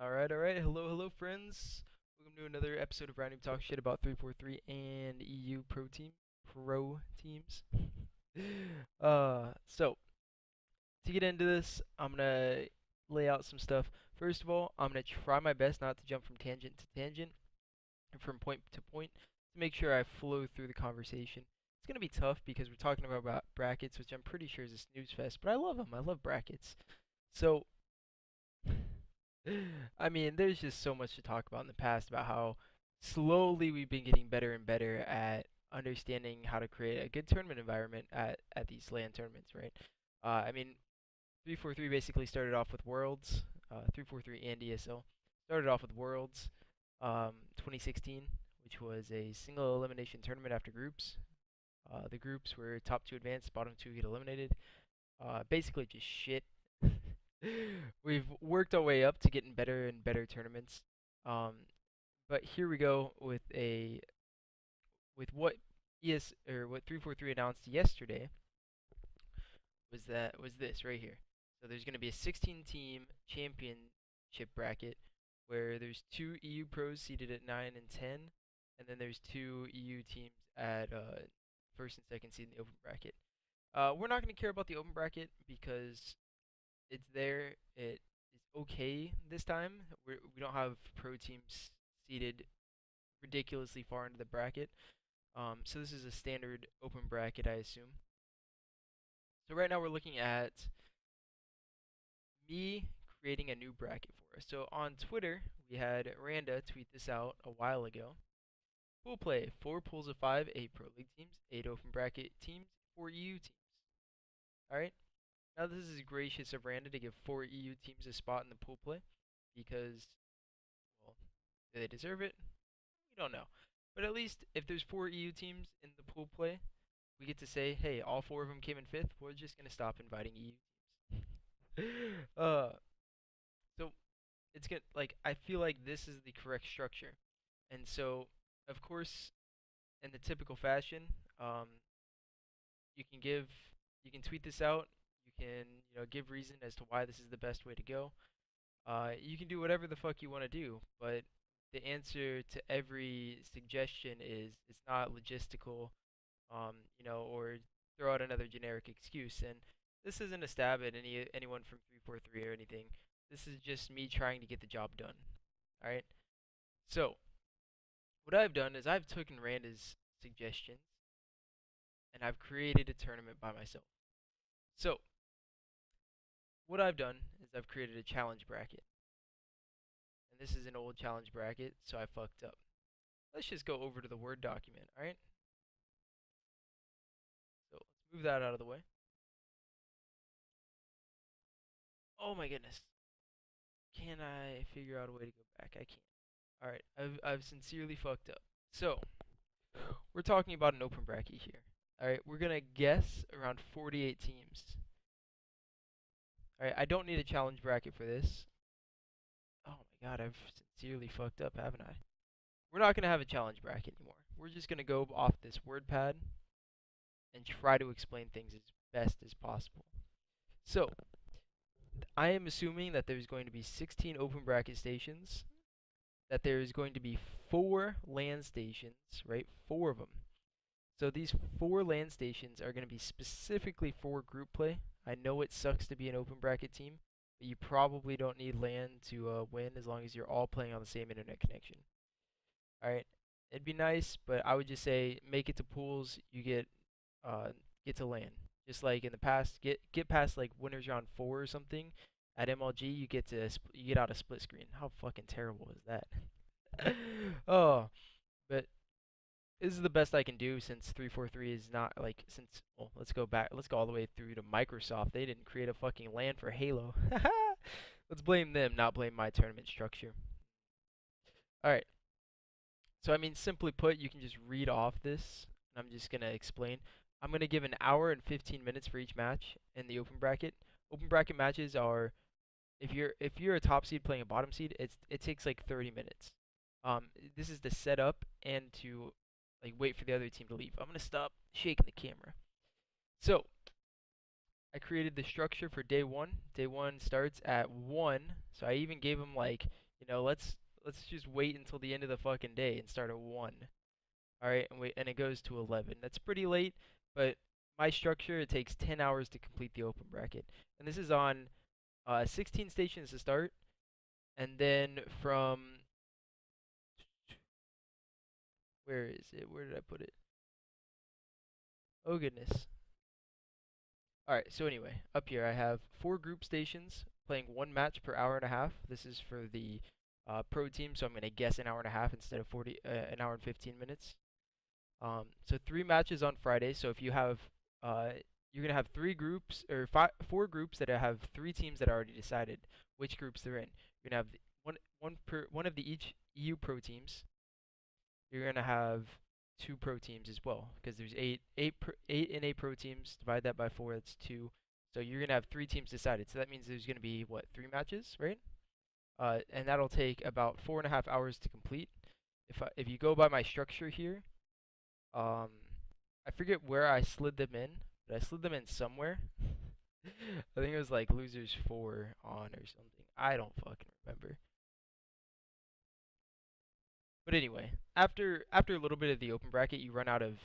Alright. Hello, friends. Welcome to another episode of RyaNoob Talk Shit about 343 and EU Pro teams. So to get into this, I'm gonna lay out some stuff. First of all, I'm gonna try my best not to jump from tangent to tangent and from point to point to make sure I flow through the conversation. It's gonna be tough because we're talking about brackets, which I'm pretty sure is a snooze fest, but I love them. I love brackets. So I mean, there's just so much to talk about in the past about how slowly we've been getting better and better at understanding how to create a good tournament environment at these LAN tournaments, right? I mean, 343 basically started off with Worlds, 343 and ESL started off with Worlds, 2016, which was a single elimination tournament after groups. The groups were top two advance, bottom two get eliminated. Basically just shit. We've worked our way up to getting better and better tournaments. Um, but here we go with what what 343 announced yesterday was this right here. So there's going to be a 16 team championship bracket where there's two EU pros seated at 9 and 10, and then there's two EU teams at first and second seed in the open bracket. We're not going to care about the open bracket because it's there. It is okay this time. We don't have pro teams seated ridiculously far into the bracket. So this is a standard open bracket, I assume. So right now we're looking at me creating a new bracket for us. So on Twitter, we had Randa tweet this out a while ago. Pool play: 4 pools of 5, 8 pro league teams, 8 open bracket teams, 4 EU teams. All right. Now this is gracious of Randa to give 4 EU teams a spot in the pool play because, well, do they deserve it? We don't know. But at least if there's 4 EU teams in the pool play, we get to say, hey, all 4 of them came in 5th. We're just gonna stop inviting EU teams. uh, so it's good. Like I feel like this is the correct structure, and so of course, in the typical fashion, um, you can give, you can tweet this out. You can, give reason as to why this is the best way to go. You can do whatever the fuck you want to do, but the answer to every suggestion is it's not logistical, or throw out another generic excuse. And this isn't a stab at anyone from 343 or anything. This is just me trying to get the job done. All right. So what I've done is I've taken Randa's suggestions and I've created a tournament by myself. So what I've done is I've created a challenge bracket. And this is an old challenge bracket, so I fucked up. Let's just go over to the Word document, alright? So let's move that out of the way. Oh my goodness. Can I figure out a way to go back? I can't. Alright, I've sincerely fucked up. So, we're talking about an open bracket here. Alright, we're gonna guess around 48 teams. Alright, I don't need a challenge bracket for this. Oh my god, I've sincerely fucked up, haven't I? We're not gonna have a challenge bracket anymore. We're just gonna go off this WordPad and try to explain things as best as possible. So, I am assuming that there's going to be 16 open bracket stations, that there is going to be 4 LAN stations, right? 4 of them. So these 4 LAN stations are going to be specifically for group play. I know it sucks to be an open bracket team, but you probably don't need LAN to win as long as you're all playing on the same internet connection. Alright, it'd be nice, but I would just say make it to pools, you get to LAN. Just like in the past, get past like winners round 4 or something. At MLG, you get out a split screen. How fucking terrible is that? Oh, but this is the best I can do since 343 is not like since. Well, let's go back. Let's go all the way through to Microsoft. They didn't create a fucking LAN for Halo. Let's blame them, not blame my tournament structure. All right. So I mean, simply put, you can just read off this, and I'm just gonna explain. I'm gonna give an hour and 15 minutes for each match in the open bracket. Open bracket matches are if you're a top seed playing a bottom seed, it takes like 30 minutes. This is to set up and to like wait for the other team to leave. I'm gonna stop shaking the camera. So I created the structure for day one. Day one starts at 1, so I even gave them like Let's just wait until the end of the fucking day and start at 1. All right, and it goes to 11. That's pretty late, but my structure, it takes 10 hours to complete the open bracket. And this is on 16 stations to start, and then from where is it? Where did I put it? Oh goodness. All right, so anyway, up here I have 4 group stations playing 1 match per hour and a half. This is for the pro team, so I'm gonna guess an hour and a half instead of an hour and 15 minutes. So 3 matches on Friday. So if you have, you're gonna have 4 groups that have 3 teams that are already decided which groups they're in. You're gonna have one of the each EU pro teams. You're gonna have 2 pro teams as well, because there's eight NA pro teams. Divide that by 4, that's 2. So you're gonna have 3 teams decided. So that means there's gonna be what, 3 matches, right? And that'll take about 4.5 hours to complete. If you go by my structure here, um, I forget where I slid them in, but I slid them in somewhere. I think it was like losers 4 on or something. I don't fucking remember. But anyway, after a little bit of the open bracket, you run out of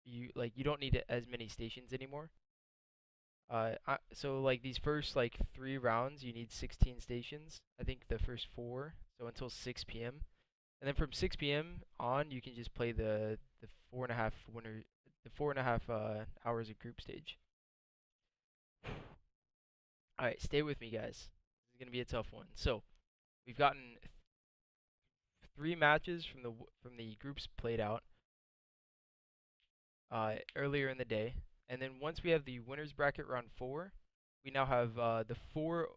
you don't need as many stations anymore. So like these first like 3 rounds, you need 16 stations. I think the first 4, so until 6 p.m. And then from 6 p.m. on, you can just play the 4.5 hours of group stage. All right, stay with me, guys. This is gonna be a tough one. So we've gotten 3 matches from the groups played out earlier in the day, and then once we have the winners bracket round 4, we now have the 4,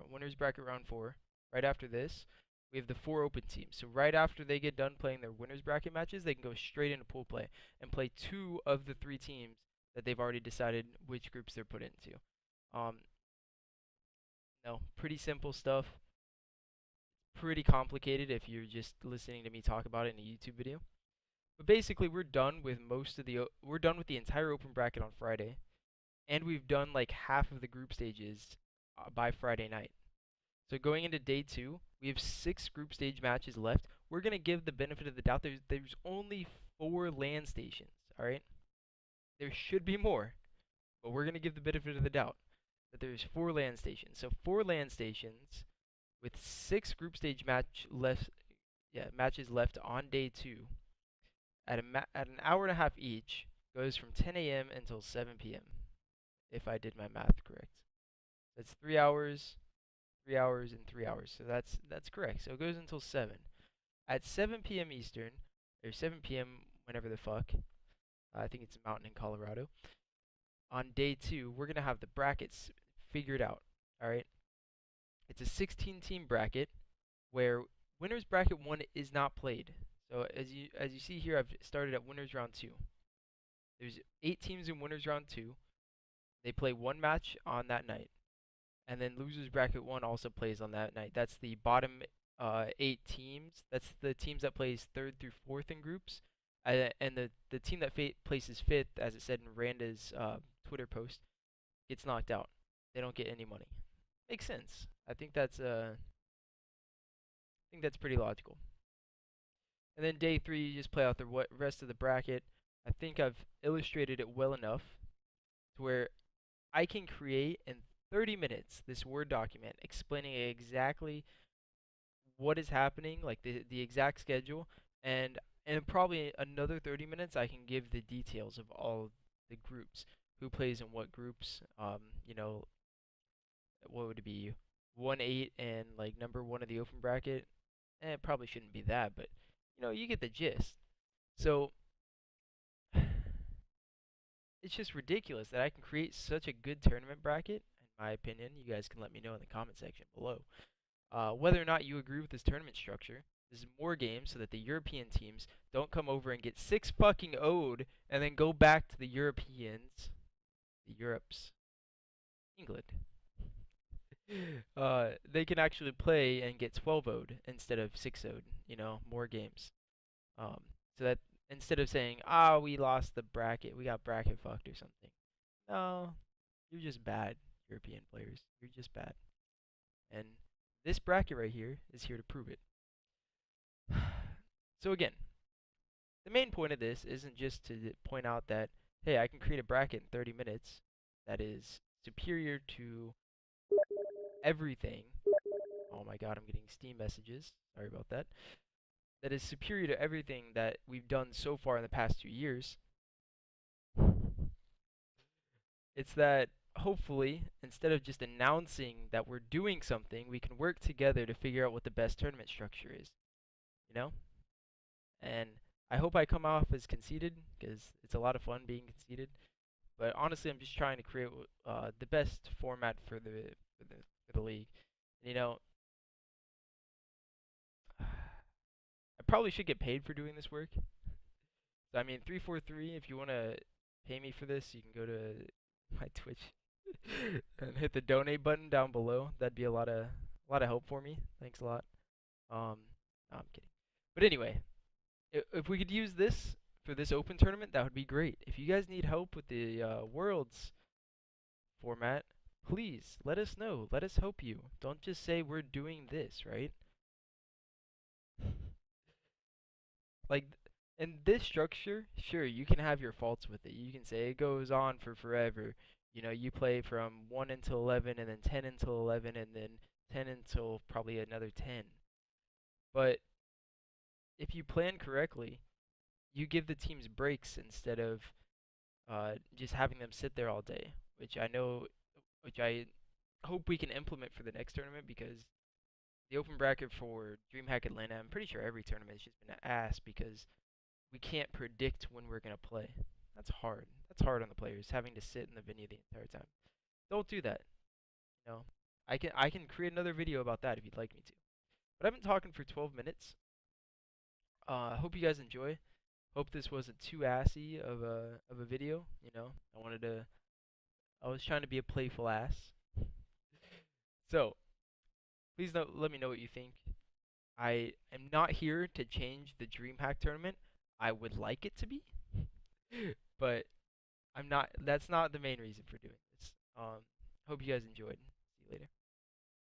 winners bracket round 4. Right after this, we have the 4 open teams. So right after they get done playing their winners bracket matches, they can go straight into pool play and play 2 of the 3 teams that they've already decided which groups they're put into. Um, no, pretty simple stuff. Pretty complicated if you're just listening to me talk about it in a YouTube video. But basically, we're done with the entire open bracket on Friday, and we've done like half of the group stages by Friday night. So going into day 2, we have 6 group stage matches left. We're gonna give the benefit of the doubt. There's only 4 land stations. All right, there should be more, but we're gonna give the benefit of the doubt that there's 4 land stations. So 4 land stations with 6 group stage matches left on day 2 at an hour and a half each, goes from 10 a.m. until 7 p.m. if I did my math correct. That's 3 hours, 3 hours, and 3 hours. So that's correct. So it goes until 7. At 7 p.m. Eastern, or 7 p.m. whenever the fuck, I think it's a mountain in Colorado. On day 2, we're gonna have the brackets figured out. All right. It's a 16-team bracket where winners bracket 1 is not played. So as you see here, I've started at winners round 2. There's 8 teams in winners round 2. They play 1 match on that night, and then losers bracket 1 also plays on that night. That's the bottom 8 teams. That's the teams that plays 3rd through 4th in groups, and the team that places 5th, as it said in Randa's Twitter post, gets knocked out. They don't get any money. Makes sense. I think that's pretty logical. And then day 3, you just play out the rest of the bracket. I think I've illustrated it well enough to where I can create in 30 minutes this Word document explaining exactly what is happening, like the exact schedule, and in probably another 30 minutes I can give the details of all the groups, who plays in what groups, what would it be, 1-8 and like number 1 of the open bracket. It probably shouldn't be that, but you get the gist. So it's just ridiculous that I can create such a good tournament bracket, in my opinion. You guys can let me know in the comment section below. Whether or not you agree with this tournament structure. This is more games so that the European teams don't come over and get 6 fucking O'd and then go back to the Europeans, the Europes, England. They can actually play and get 12 O'd instead of 6 O'd, more games. So that instead of saying, we lost the bracket, we got bracket fucked or something. No, you're just bad, European players. You're just bad. And This bracket right here is here to prove it. So again, the main point of this isn't just to point out that, hey, I can create a bracket in 30 minutes that is superior to everything. Oh my god, I'm getting Steam messages. Sorry about that. That is superior to everything that we've done so far in the past 2 years. It's that hopefully, instead of just announcing that we're doing something, we can work together to figure out what the best tournament structure is. You know? And I hope I come off as conceited, because it's a lot of fun being conceited. But honestly, I'm just trying to create the best format for the league. You know, I probably should get paid for doing this work. So, I mean, 343. If you want to pay me for this, you can go to my Twitch and hit the donate button down below. That'd be a lot of help for me. Thanks a lot. No, I'm kidding. But anyway, if we could use this for this open tournament, that would be great. If you guys need help with the Worlds format, please let us know. Let us help you. Don't just say we're doing this, right? Like, in this structure, sure, you can have your faults with it. You can say it goes on for forever. You know, you play from 1 until 11, and then 10 until 11, and then 10 until probably another 10. But if you plan correctly, you give the teams breaks instead of just having them sit there all day, which I hope we can implement for the next tournament, because the open bracket for DreamHack Atlanta, I'm pretty sure every tournament has just been an ass because we can't predict when we're gonna play. That's hard. That's hard on the players having to sit in the venue the entire time. Don't do that. You know, I can create another video about that if you'd like me to. But I've been talking for 12 minutes. Hope you guys enjoy. Hope this wasn't too assy of a video. You know, I was trying to be a playful ass. So please let me know what you think. I am not here to change the DreamHack tournament. I would like it to be, but I'm not. That's not the main reason for doing this. Hope you guys enjoyed. See you later.